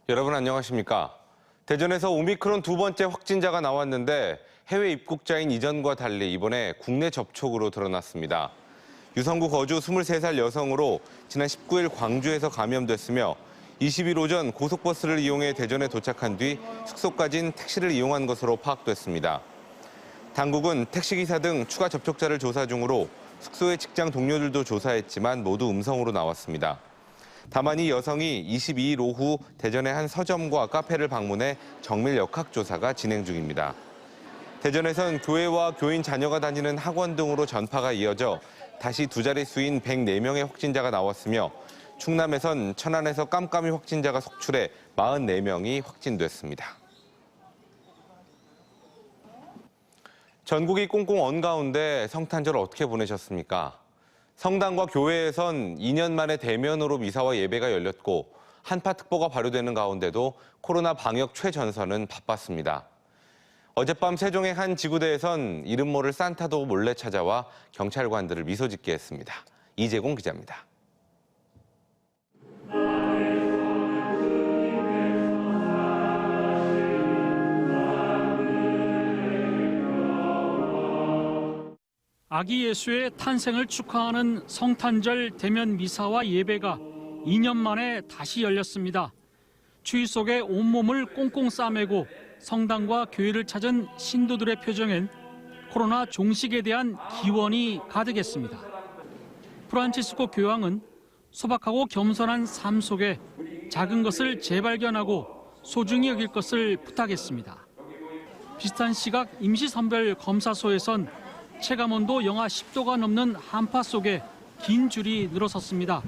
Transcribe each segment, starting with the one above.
여러분 안녕하십니까? 대전에서 오미크론 두 번째 확진자가 나왔는데 해외 입국자인 이전과 달리 이번에 국내 접촉으로 드러났습니다. 유성구 거주 23살 여성으로 지난 19일 광주에서 감염됐으며 20일 오전 고속버스를 이용해 대전에 도착한 뒤 숙소까지는 택시를 이용한 것으로 파악됐습니다. 당국은 택시기사 등 추가 접촉자를 조사 중으로 숙소의 직장 동료들도 조사했지만 모두 음성으로 나왔습니다. 다만 이 여성이 22일 오후 대전의 한 서점과 카페를 방문해 정밀 역학조사가 진행 중입니다. 대전에선 교회와 교인 자녀가 다니는 학원 등으로 전파가 이어져 다시 두 자릿수인 104명의 확진자가 나왔으며 충남에선 천안에서 깜깜이 확진자가 속출해 44명이 확진됐습니다. 전국이 꽁꽁 언 가운데 성탄절 어떻게 보내셨습니까? 성당과 교회에선 2년 만에 대면으로 미사와 예배가 열렸고 한파특보가 발효되는 가운데도 코로나 방역 최전선은 바빴습니다. 어젯밤 세종의 한 지구대에선 이름 모를 산타도 몰래 찾아와 경찰관들을 미소 짓게 했습니다. 이재공 기자입니다. 아기 예수의 탄생을 축하하는 성탄절 대면 미사와 예배가 2년 만에 다시 열렸습니다. 추위 속에 온몸을 꽁꽁 싸매고 성당과 교회를 찾은 신도들의 표정엔 코로나 종식에 대한 기원이 가득했습니다. 프란치스코 교황은 소박하고 겸손한 삶 속에 작은 것을 재발견하고 소중히 여길 것을 부탁했습니다. 비슷한 시각 임시선별검사소에선 체감온도 영하 10도가 넘는 한파 속에 긴 줄이 늘어섰습니다.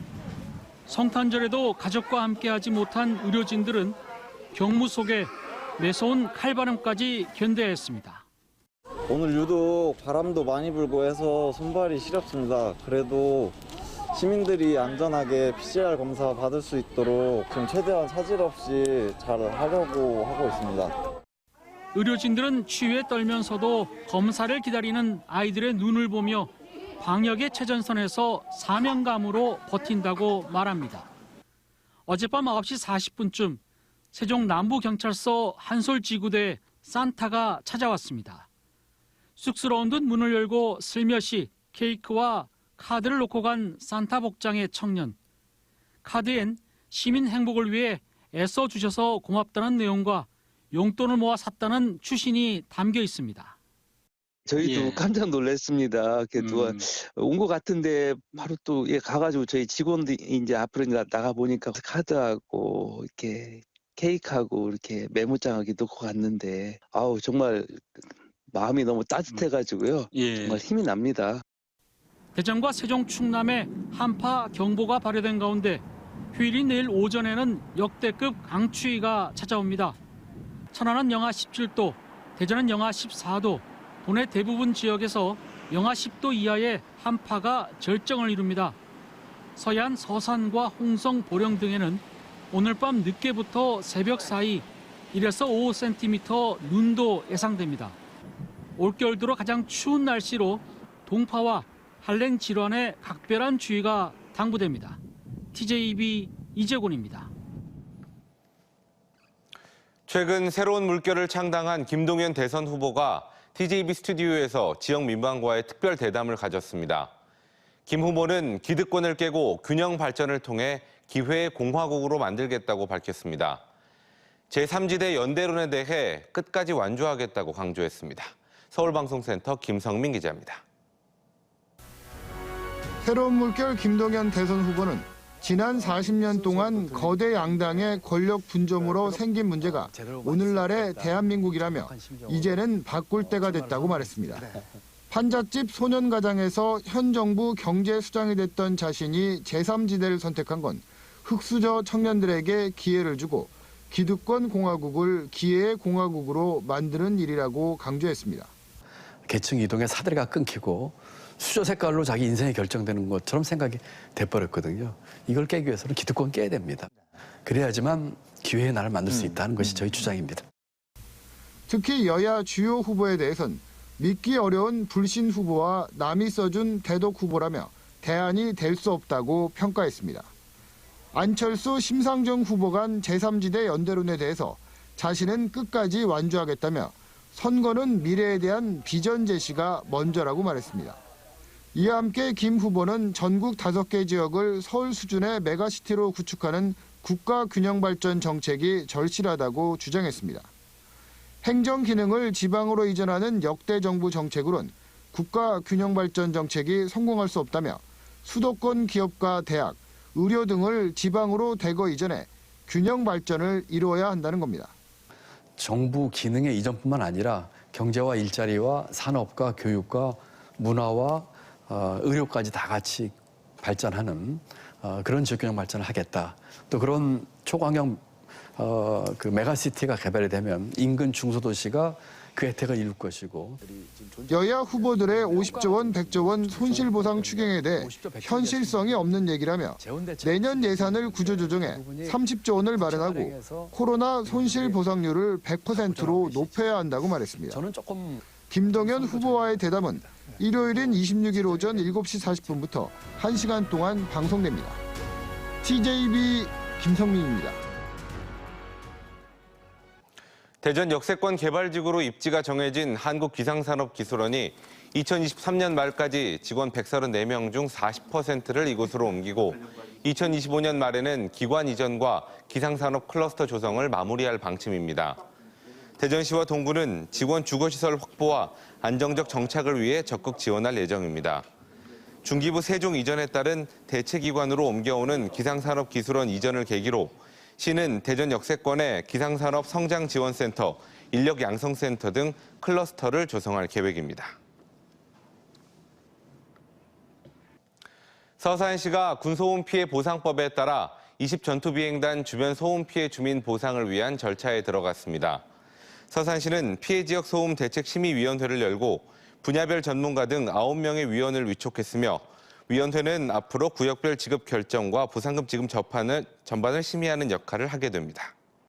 성탄절에도 가족과 함께하지 못한 의료진들은 경무 속에 매서운 칼바람까지 견뎌야 했습니다. 오늘 유독 바람도 많이 불고 해서 손발이 시렵습니다. 그래도 시민들이 안전하게 PCR 검사 받을 수 있도록 지금 최대한 차질 없이 잘 하려고 하고 있습니다. 의료진들은 추위에 떨면서도 검사를 기다리는 아이들의 눈을 보며 방역의 최전선에서 사명감으로 버틴다고 말합니다. 어젯밤 9시 40분쯤 세종 남부경찰서 한솔지구대에 산타가 찾아왔습니다. 쑥스러운 듯 문을 열고 슬며시 케이크와 카드를 놓고 간 산타 복장의 청년. 카드엔 시민 행복을 위해 애써 주셔서 고맙다는 내용과 용돈을 모아 샀다는 추신이 담겨 있습니다. 저희도 깜짝 놀랐습니다. 그래도 온 것 같은데 바로 또 가가지고 저희 직원들이 이제 앞으로 나가 보니까 카드하고 이렇게 케이크하고 이렇게 메모장하게 놓고 갔는데 아우 정말 마음이 너무 따뜻해가지고요. 정말 힘이 납니다. 대전과 세종 충남에 한파 경보가 발효된 가운데 휴일인 내일 오전에는 역대급 강추위가 찾아옵니다. 천안은 영하 17도, 대전은 영하 14도, 도내 대부분 지역에서 영하 10도 이하의 한파가 절정을 이룹니다. 서해안 서산과 홍성, 보령 등에는 오늘 밤 늦게부터 새벽 사이 1에서 5cm 눈도 예상됩니다. 올겨울 들어 가장 추운 날씨로 동파와 한랭 질환에 각별한 주의가 당부됩니다. TJB 이재곤입니다. 최근 새로운 물결을 창당한 김동연 대선 후보가 TJB 스튜디오에서 지역 민방과의 특별 대담을 가졌습니다. 김 후보는 기득권을 깨고 균형 발전을 통해 기회의 공화국으로 만들겠다고 밝혔습니다. 제3지대 연대론에 대해 끝까지 완주하겠다고 강조했습니다. 서울방송센터 김성민 기자입니다. 새로운 물결 김동연 대선 후보는 지난 40년 동안 거대 양당의 권력 분점으로 생긴 문제가 오늘날의 대한민국이라며 이제는 바꿀 때가 됐다고 말했습니다. 판잣집 소년가장에서 현 정부 경제수장이 됐던 자신이 제3지대를 선택한 건 흑수저 청년들에게 기회를 주고 기득권 공화국을 기회의 공화국으로 만드는 일이라고 강조했습니다. 계층 이동의 사다리가 끊기고 수저 색깔로 자기 인생이 결정되는 것처럼 생각이 돼버렸거든요. 이걸 깨기 위해서는 기득권 깨야 됩니다. 그래야지만 기회의 나라를 만들 수 있다는 것이 저희 주장입니다. 특히 여야 주요 후보에 대해선 믿기 어려운 불신 후보와 남이 써준 대독 후보라며 대안이 될 수 없다고 평가했습니다. 안철수, 심상정 후보 간 제3지대 연대론에 대해서 자신은 끝까지 완주하겠다며 선거는 미래에 대한 비전 제시가 먼저라고 말했습니다. 이와 함께 김 후보는 전국 5개 지역을 서울 수준의 메가시티로 구축하는 국가균형발전 정책이 절실하다고 주장했습니다. 행정 기능을 지방으로 이전하는 역대 정부 정책으론 국가균형발전 정책이 성공할 수 없다며 수도권 기업과 대학, 의료 등을 지방으로 대거 이전해 균형 발전을 이루어야 한다는 겁니다. 정부 기능의 이전뿐만 아니라 경제와 일자리와 산업과 교육과 문화와 의료까지 다 같이 발전하는 그런 지역균형 발전을 하겠다. 또 그런 초광형 그 메가시티가 개발이 되면 인근 중소도시가 그 혜택을 이룰 것이고. 여야 후보들의 50조 원, 100조 원 손실보상 추경에 대해 현실성이 없는 얘기라며 내년 예산을 구조조정해 30조 원을 마련하고 코로나 손실보상률을 100%로 높여야 한다고 말했습니다. 저는 조금 김동연 후보와의 대담은 일요일인 26일 오전 7시 40분부터 1시간 동안 방송됩니다. TJB 김성민입니다. 대전 역세권 개발지구로 입지가 정해진 한국기상산업기술원이 2023년 말까지 직원 134명 중 40%를 이곳으로 옮기고 2025년 말에는 기관 이전과 기상산업 클러스터 조성을 마무리할 방침입니다. 대전시와 동구는 직원 주거시설 확보와 안정적 정착을 위해 적극 지원할 예정입니다. 중기부 세종 이전에 따른 대체기관으로 옮겨오는 기상산업기술원 이전을 계기로 시는 대전 역세권에 기상산업 성장지원센터, 인력양성센터 등 클러스터를 조성할 계획입니다. 서산시가 군소음 피해 보상법에 따라 20전투비행단 주변 소음 피해 주민 보상을 위한 절차에 들어갔습니다. 서산시는 피해 지역 소음 대책 심의위원회를 열고 분야별 전문가 등 9명의 위원을 위촉했으며 위원회는 앞으로 구역별 지급 결정과 보상금 지급 전반을 심의하는 역할을 하게 됩니다.